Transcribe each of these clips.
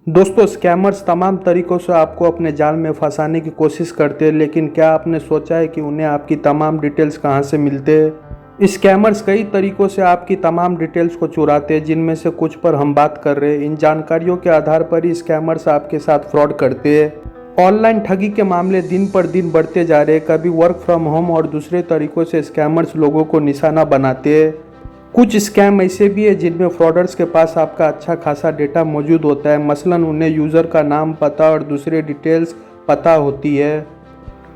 दोस्तों, स्कैमर्स तमाम तरीकों से आपको अपने जाल में फंसाने की कोशिश करते हैं, लेकिन क्या आपने सोचा है कि उन्हें आपकी तमाम डिटेल्स कहां से मिलते हैं। स्कैमर्स कई तरीकों से आपकी तमाम डिटेल्स को चुराते हैं, जिनमें से कुछ पर हम बात कर रहे हैं। इन जानकारियों के आधार पर ही स्कैमर्स आपके साथ फ्रॉड करते हैं। ऑनलाइन ठगी के मामले दिन पर दिन बढ़ते जा रहे हैं। कभी वर्क फ्रॉम होम और दूसरे तरीकों से स्कैमर्स लोगों को निशाना बनाते हैं। कुछ स्कैम ऐसे भी है जिनमें फ्रॉडर्स के पास आपका अच्छा खासा डेटा मौजूद होता है। मसलन उन्हें यूज़र का नाम, पता और दूसरे डिटेल्स पता होती है।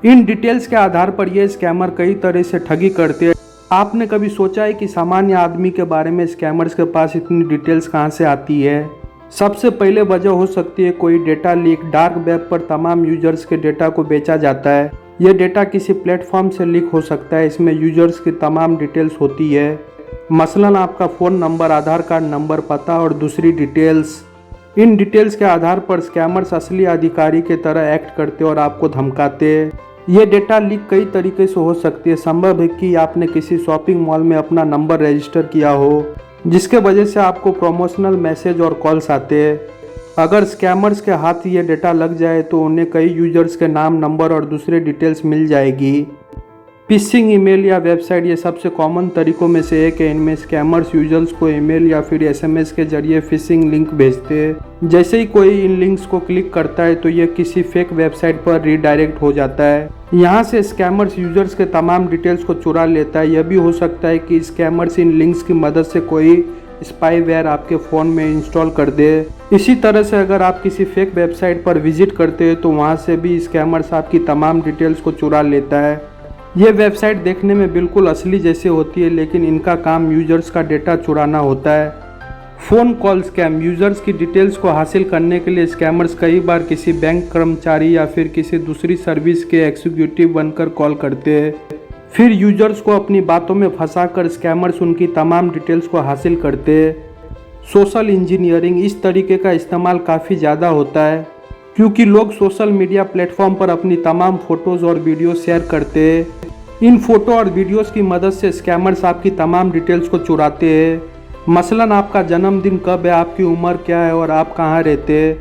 इन डिटेल्स के आधार पर ये स्कैमर कई तरह से ठगी करते हैं। आपने कभी सोचा है कि सामान्य आदमी के बारे में स्कैमर्स के पास इतनी डिटेल्स कहाँ से आती है। सबसे पहले वजह हो सकती है कोई डेटा लीक। डार्क वेब पर तमाम यूजर्स के डेटा को बेचा जाता है। यह डेटा किसी प्लेटफॉर्म से लीक हो सकता है। इसमें यूजर्स की तमाम डिटेल्स होती है, मसलन आपका फ़ोन नंबर, आधार कार्ड नंबर, पता और दूसरी डिटेल्स। इन डिटेल्स के आधार पर स्कैमर्स असली अधिकारी के तरह एक्ट करते और आपको धमकाते। ये डेटा लीक कई तरीके से हो सकती है। संभव है कि आपने किसी शॉपिंग मॉल में अपना नंबर रजिस्टर किया हो, जिसके वजह से आपको प्रमोशनल मैसेज और कॉल्स आते हैं। अगर स्कैमर्स के हाथ ये डेटा लग जाए तो उन्हें कई यूजर्स के नाम, नंबर और दूसरे डिटेल्स मिल जाएगी। फिशिंग ईमेल या वेबसाइट ये सबसे कॉमन तरीकों में से एक है। इनमें स्कैमर्स यूजर्स को ईमेल या फिर एसएमएस के जरिए फिशिंग लिंक भेजते हैं। जैसे ही कोई इन लिंक्स को क्लिक करता है तो ये किसी फेक वेबसाइट पर रीडायरेक्ट हो जाता है। यहाँ से स्कैमर्स यूजर्स के तमाम डिटेल्स को चुरा लेता है। यह भी हो सकता है कि स्कैमर्स इन लिंक्स की मदद से कोई स्पाईवेयर आपके फ़ोन में इंस्टॉल कर दे। इसी तरह से अगर आप किसी फेक वेबसाइट पर विजिट करते हैं तो वहाँ से भी स्कैमर्स आपकी तमाम डिटेल्स को चुरा लेता है। ये वेबसाइट देखने में बिल्कुल असली जैसे होती है, लेकिन इनका काम यूजर्स का डेटा चुराना होता है। Phone call scam. यूजर्स की डिटेल्स को हासिल करने के लिए स्कैमर्स कई बार किसी बैंक कर्मचारी या फिर किसी दूसरी सर्विस के एग्जीक्यूटिव बनकर कॉल करते हैं। फिर यूजर्स को अपनी बातों में फंसाकर स्कैमर्स उनकी तमाम डिटेल्स को हासिल करते हैं। Social engineering. इस तरीके का इस्तेमाल काफ़ी ज़्यादा होता है, क्योंकि लोग सोशल मीडिया प्लेटफॉर्म पर अपनी तमाम फ़ोटोज़ और वीडियो शेयर करते हैं। इन फ़ोटो और वीडियोस की मदद से स्कैमर्स आपकी तमाम डिटेल्स को चुराते हैं। मसलन आपका जन्मदिन कब है, आपकी उम्र क्या है और आप कहाँ रहते हैं।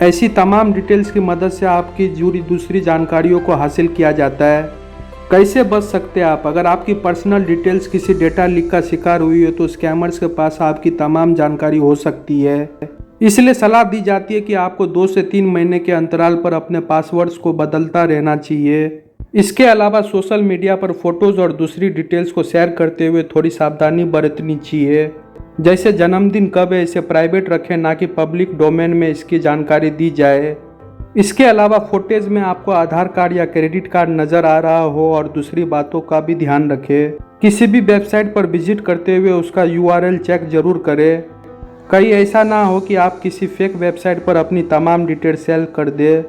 ऐसी तमाम डिटेल्स की मदद से आपकी जुड़ी दूसरी जानकारियों को हासिल किया जाता है। कैसे बच सकते हैं आप। अगर आपकी पर्सनल डिटेल्स किसी डेटा लीक का शिकार हुई है तो स्कैमर्स के पास आपकी तमाम जानकारी हो सकती है। इसलिए सलाह दी जाती है कि आपको 2 से 3 महीने के अंतराल पर अपने पासवर्ड्स को बदलता रहना चाहिए। इसके अलावा सोशल मीडिया पर फोटोज़ और दूसरी डिटेल्स को शेयर करते हुए थोड़ी सावधानी बरतनी चाहिए। जैसे जन्मदिन कब है, इसे प्राइवेट रखें, ना कि पब्लिक डोमेन में इसकी जानकारी दी जाए। इसके अलावा फोटेज में आपको आधार कार्ड या क्रेडिट कार्ड नज़र आ रहा हो और दूसरी बातों का भी ध्यान रखें। किसी भी वेबसाइट पर विजिट करते हुए उसका URL चेक जरूर करें। कहीं ऐसा ना हो कि आप किसी फेक वेबसाइट पर अपनी तमाम डिटेल शेयर कर दें।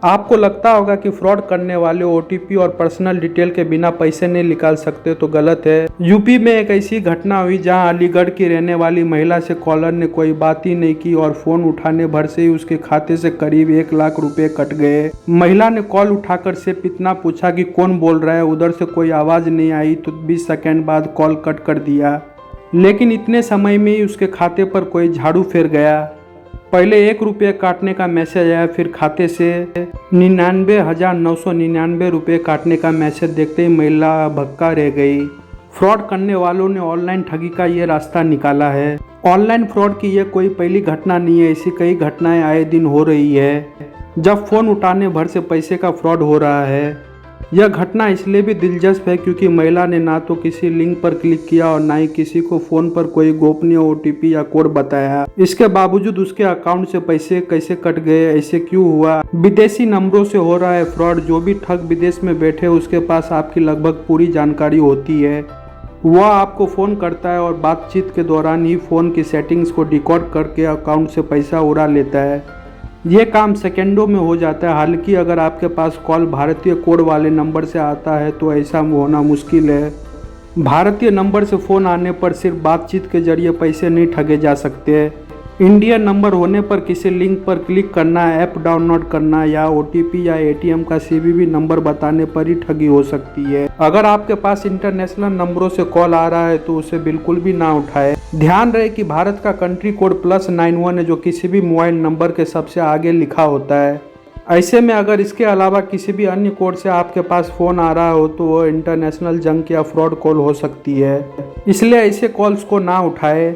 आपको लगता होगा कि फ्रॉड करने वाले OTP और पर्सनल डिटेल के बिना पैसे नहीं निकाल सकते, तो गलत है। यूपी में एक ऐसी घटना हुई जहां अलीगढ़ की रहने वाली महिला से कॉलर ने कोई बात ही नहीं की और फ़ोन उठाने भर से ही उसके खाते से करीब 1 लाख रुपए कट गए। महिला ने कॉल उठाकर सिर्फ इतना पूछा कि कौन बोल रहा है। उधर से कोई आवाज़ नहीं आई तो 20 सेकेंड बाद कॉल कट कर दिया, लेकिन इतने समय में ही उसके खाते पर कोई झाड़ू फेर गया। पहले 1 रुपये काटने का मैसेज आया, फिर खाते से 99,999 रुपये काटने का मैसेज देखते ही महिला भक्का रह गई। फ्रॉड करने वालों ने ऑनलाइन ठगी का ये रास्ता निकाला है। ऑनलाइन फ्रॉड की ये कोई पहली घटना नहीं है, ऐसी कई घटनाएं आए दिन हो रही है जब फ़ोन उठाने भर से पैसे का फ्रॉड हो रहा है। यह घटना इसलिए भी दिलचस्प है क्योंकि महिला ने ना तो किसी लिंक पर क्लिक किया और ना ही किसी को फ़ोन पर कोई गोपनीय OTP या कोड बताया। इसके बावजूद उसके अकाउंट से पैसे कैसे कट गए, ऐसे क्यों हुआ। विदेशी नंबरों से हो रहा है फ्रॉड। जो भी ठग विदेश में बैठे उसके पास आपकी लगभग पूरी जानकारी होती है। वह आपको फ़ोन करता है और बातचीत के दौरान ही फ़ोन की सेटिंग्स को डिकोड करके अकाउंट से पैसा उड़ा लेता है। ये काम सेकेंडों में हो जाता है। हालांकि अगर आपके पास कॉल भारतीय कोड वाले नंबर से आता है तो ऐसा होना मुश्किल है। भारतीय नंबर से फ़ोन आने पर सिर्फ बातचीत के जरिए पैसे नहीं ठगे जा सकते। इंडियन नंबर होने पर किसी लिंक पर क्लिक करना, ऐप डाउनलोड करना या ओटीपी या एटीएम का सीवीवी नंबर बताने पर ही ठगी हो सकती है। अगर आपके पास इंटरनेशनल नंबरों से कॉल आ रहा है तो उसे बिल्कुल भी ना उठाए। ध्यान रहे कि भारत का कंट्री कोड +91 है, जो किसी भी मोबाइल नंबर के सबसे आगे लिखा होता है। ऐसे में अगर इसके अलावा किसी भी अन्य कोड से आपके पास फ़ोन आ रहा हो तो वो इंटरनेशनल जंक या फ्रॉड कॉल हो सकती है, इसलिए ऐसे कॉल्स को ना उठाए।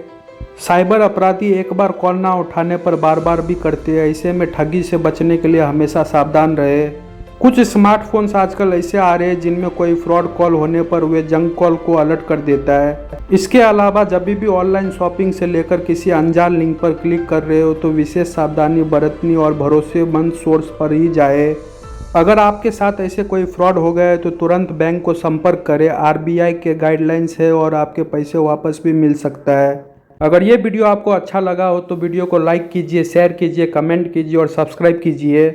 साइबर अपराधी एक बार कॉल ना उठाने पर बार बार भी करते हैं, ऐसे में ठगी से बचने के लिए हमेशा सावधान रहे। कुछ स्मार्टफोन्स आजकल ऐसे आ रहे हैं जिनमें कोई फ्रॉड कॉल होने पर वे जंक कॉल को अलर्ट कर देता है। इसके अलावा जब भी ऑनलाइन शॉपिंग से लेकर किसी अनजान लिंक पर क्लिक कर रहे हो तो विशेष सावधानी बरतनी और भरोसेमंद सोर्स पर ही जाए। अगर आपके साथ ऐसे कोई फ्रॉड हो गया है तो तुरंत बैंक को संपर्क करें। आरबीआई के गाइडलाइंस है और आपके पैसे वापस भी मिल सकता है। अगर ये वीडियो आपको अच्छा लगा हो तो वीडियो को लाइक कीजिए, शेयर कीजिए, कमेंट कीजिए और सब्सक्राइब कीजिए।